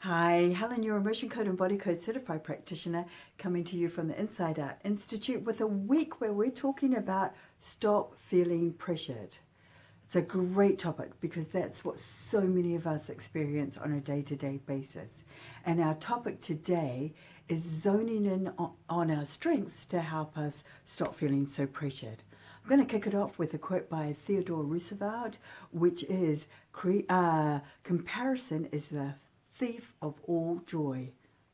Hi, Helen, your Emotion Code and Body Code Certified Practitioner, coming to you from the Inside Out Institute with a week where we're talking about stop feeling pressured. It's a great topic because that's what so many of us experience on a day-to-day basis. And our topic today is zoning in on our strengths to help us stop feeling so pressured. I'm going to kick it off with a quote by Theodore Roosevelt, which is, comparison is the thief of all joy.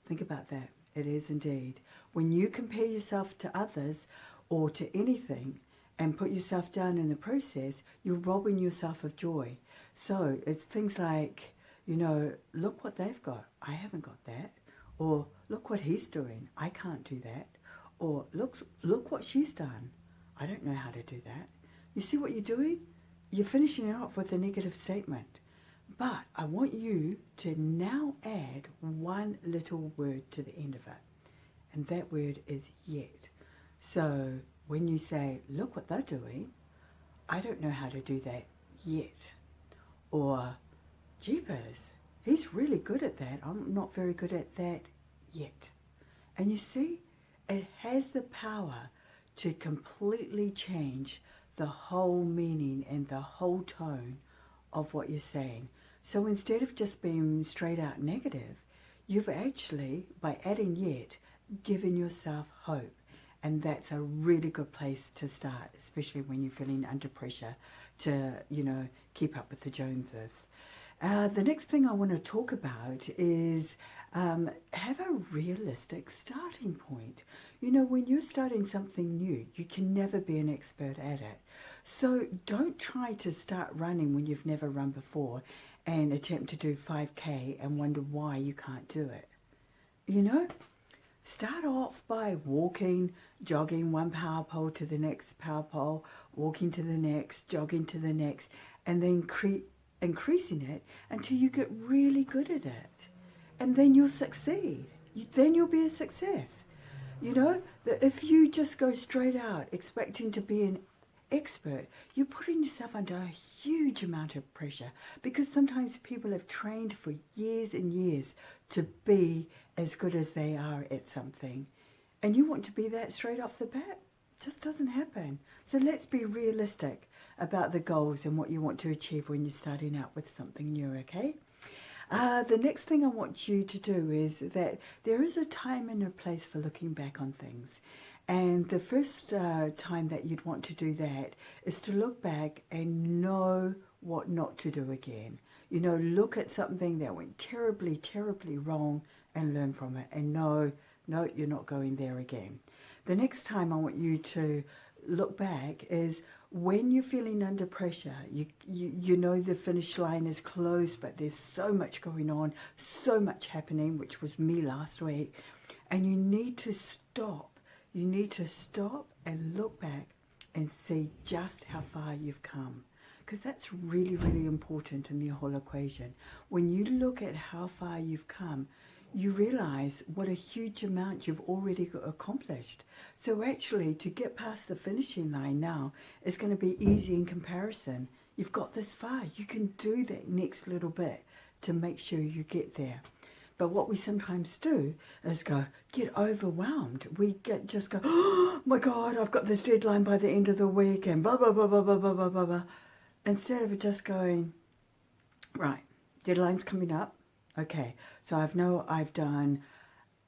Think about that. It is indeed. When you compare yourself to others or to anything and put yourself down in the process, you're robbing yourself of joy. So it's things like, look what they've got. I haven't got that. Or look what he's doing. I can't do that. Or look what she's done. I don't know how to do that. You see what you're doing? You're finishing it off with a negative statement. But I want you to now add one little word to the end of it. And that word is yet. So when you say, look what they're doing, I don't know how to do that yet. Or, jeepers, he's really good at that. I'm not very good at that yet. And you see, it has the power to completely change the whole meaning and the whole tone of what you're saying. So instead of just being straight out negative, you've actually, by adding yet, given yourself hope. And that's a really good place to start, especially when you're feeling under pressure to, keep up with the Joneses. The next thing I want to talk about is have a realistic starting point. When you're starting something new, you can never be an expert at it. So don't try to start running when you've never run before and attempt to do 5K and wonder why you can't do it. Start off by walking, jogging one power pole to the next power pole, walking to the next, jogging to the next, and then increasing it until you get really good at it. And then you'll succeed. Then you'll be a success. If you just go straight out expecting to be an expert, you're putting yourself under a huge amount of pressure because sometimes people have trained for years and years to be as good as they are at something. And you want to be that straight off the bat? It just doesn't happen. So let's be realistic about the goals and what you want to achieve when you're starting out with something new, okay? The next thing I want you to do is that there is a time and a place for looking back on things. And the first time that you'd want to do that is to look back and know what not to do again. Look at something that went terribly, terribly wrong and learn from it. And no, you're not going there again. The next time I want you to look back is when you're feeling under pressure. You know the finish line is closed, but there's so much going on, so much happening, which was me last week. And you need to stop. You need to stop and look back and see just how far you've come. Because that's really, really important in the whole equation. When you look at how far you've come, you realize what a huge amount you've already accomplished. So actually, to get past the finishing line now is going to be easy in comparison. You've got this far. You can do that next little bit to make sure you get there. But what we sometimes do is get overwhelmed. We just go, oh my God, I've got this deadline by the end of the week and blah, blah, blah, blah, blah, blah, blah, blah, blah. Instead of just going, right, deadline's coming up. Okay, so I've done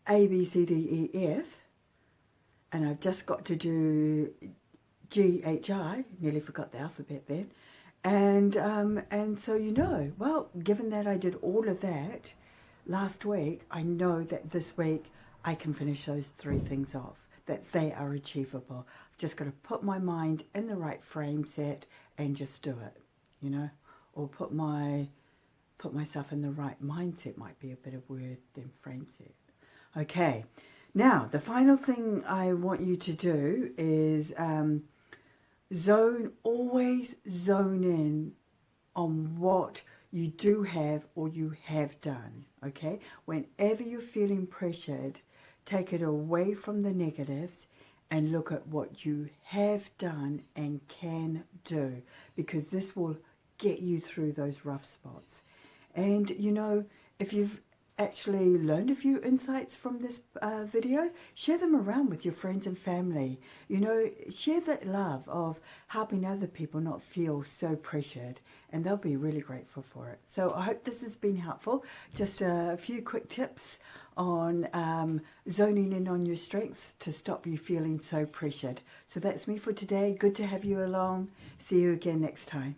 A, B, C, D, E, F, and I've just got to do G, H, I. Nearly forgot the alphabet then. And so, well, given that I did all of that last week, I know that this week I can finish those 3 things off, that they are achievable. I've just got to put my mind in the right frame set and just do it, or put myself in the right mindset might be a better word than frame set. Okay, now the final thing I want you to do is always zone in on what you do have or you have done, okay? Whenever you're feeling pressured, take it away from the negatives and look at what you have done and can do, because this will get you through those rough spots. And if you've actually learned a few insights from this video, share them around with your friends and family. You know, share that love of helping other people not feel so pressured, and they'll be really grateful for it. So I hope this has been helpful. Just a few quick tips on zoning in on your strengths to stop you feeling so pressured. So that's me for today. Good to have you along. See you again next time.